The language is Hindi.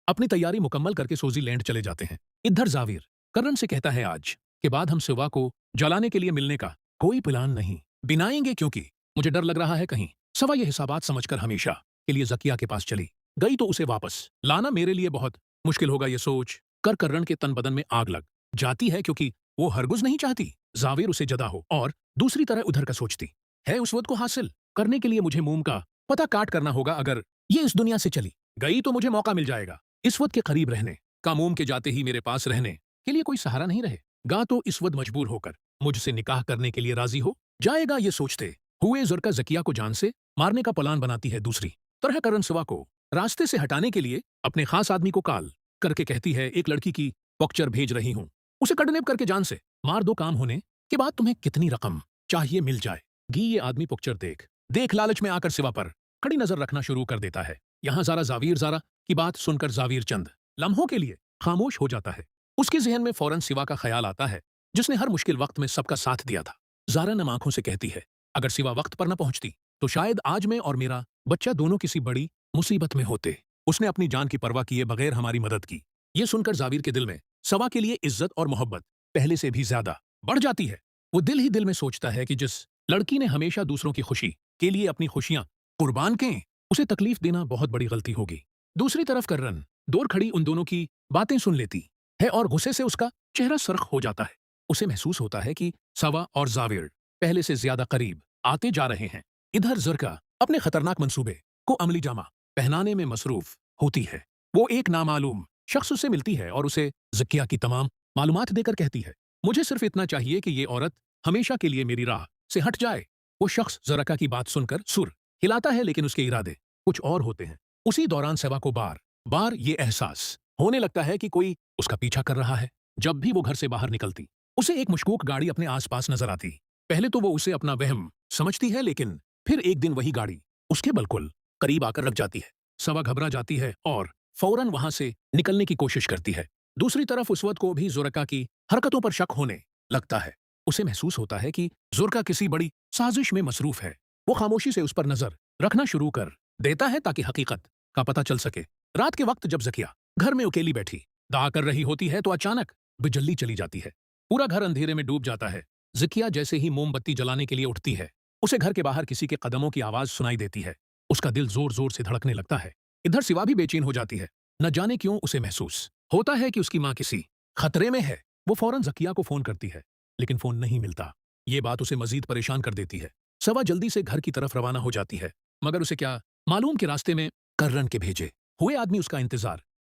अपनी तैयारी मुकम्मल करके स्विट्जरलैंड चले जाते हैं। इधर जाविर कर्रन से कहता है आज के बाद हम सिवा को जलाने के लिए मिलने का कोई प्लान नहीं बनाएंगे क्योंकि मुझे डर लग रहा है कहीं सवा ये हिसाबात समझकर हमेशा के लिए जकिया के पास चली गई तो उसे वापस लाना मेरे लिए बहुत मुश्किल होगा। ये सोच कर कर्रन के तन बदन में आग लग जाती है क्योंकि वो हरगुज नहीं चाहती जाविर उसे जदा हो और दूसरी तरह उधर का सोचती है उस वक्त को हासिल करने के लिए मुझे मोम का पता काट करना होगा। अगर ये इस दुनिया से चली गई तो मुझे मौका मिल जाएगा इस वक्त के करीब रहने का। मोम के जाते ही मेरे पास रहने के लिए कोई सहारा नहीं रहेगा तो इस वक्त मजबूर होकर मुझसे निकाह करने के लिए राजी हो जाएगा। ये सोचते हुए जुर्का जकिया को जान से मारने का प्लान बनाती है। दूसरी तरह करन सिवा को रास्ते से हटाने के लिए अपने खास आदमी को कॉल करके कहती है एक लड़की की पिक्चर भेज रही हूं, उसे किडनैप करके जान से मार दो। काम होने के बाद तुम्हें कितनी रकम चाहिए मिल जाएगी। ये आदमी पिक्चर देख लालच में आकर सिवा पर कड़ी नजर रखना शुरू कर देता है। यहां जारा की बात सुनकर जाविर चंद लम्हों के लिए खामोश हो जाता है। उसके जहन में फौरन सिवा का ख्याल आता है जिसने हर मुश्किल वक्त में सबका साथ दिया था। जारा नम आंखों से कहती है अगर सिवा वक्त पर न पहुंचती तो शायद आज मैं और मेरा बच्चा दोनों किसी बड़ी मुसीबत में होते। उसने अपनी जान की परवाह किए बगैर हमारी मदद की। यह सुनकर जाविर के दिल में सवा के लिए इज्जत और मोहब्बत पहले से भी ज्यादा बढ़ जाती है। वो दिल ही दिल में सोचता है कि जिस लड़की ने हमेशा दूसरों की खुशी के लिए अपनी खुशियां कुर्बान की उसे तकलीफ देना बहुत बड़ी गलती होगी। दूसरी तरफ कर्रन दूर खड़ी उन दोनों की बातें सुन लेती है और गुस्से से उसका चेहरा सुर्ख हो जाता है। उसे महसूस होता है कि सवा और जाविर पहले से ज्यादा करीब आते जा रहे हैं। इधर जुर्का अपने खतरनाक मंसूबे को अमली जामा पहनाने में मसरूफ होती है। वो एक नामालूम शख्स से मिलती है और उसे जकिया की तमाम मालूमात देकर कहती है मुझे सिर्फ इतना चाहिए कि ये औरत हमेशा के लिए मेरी राह से हट जाए। वो शख्स जुर्का की बात सुनकर सुर हिलाता है लेकिन उसके इरादे कुछ और होते हैं। उसी दौरान सेवा को बार बार ये एहसास होने लगता है कि कोई उसका पीछा कर रहा है। जब भी वो घर से बाहर निकलती उसे एक मशकूक गाड़ी अपने आसपास नजर आती। पहले तो वो उसे अपना वहम समझती है लेकिन फिर एक दिन वही गाड़ी उसके बिल्कुल करीब आकर रख जाती है। सवा घबरा जाती है और फौरन वहां से निकलने की कोशिश करती है। दूसरी तरफ उसवत को भी जुर्का की हरकतों पर शक होने लगता है। उसे महसूस होता है कि जुर्का किसी बड़ी साजिश में मसरूफ है। वो खामोशी से उस पर नजर रखना शुरू कर देता है ताकि हकीकत का पता चल सके। रात के वक्त जब जकिया घर में अकेली बैठी दाह कर रही होती है तो अचानक बिजली चली जाती है। पूरा घर अंधेरे में डूब जाता है। जकिया जैसे ही मोमबत्ती जलाने के लिए उठती है उसे घर के बाहर किसी के कदमों की आवाज सुनाई देती है। उसका दिल जोर जोर से धड़कने लगता है। इधर सिवा भी बेचैन हो जाती है। न जाने क्यों उसे महसूस होता है कि उसकी माँ किसी खतरे में है। वो फौरन जकिया को फोन करती है लेकिन फोन नहीं मिलता। ये बात उसे मजीद परेशान कर देती है। सवा जल्दी से घर की तरफ रवाना हो जाती है मगर उसे क्या मालूम कि रास्ते में कर्रन के भेजे हुए आदमी उसका इंतजार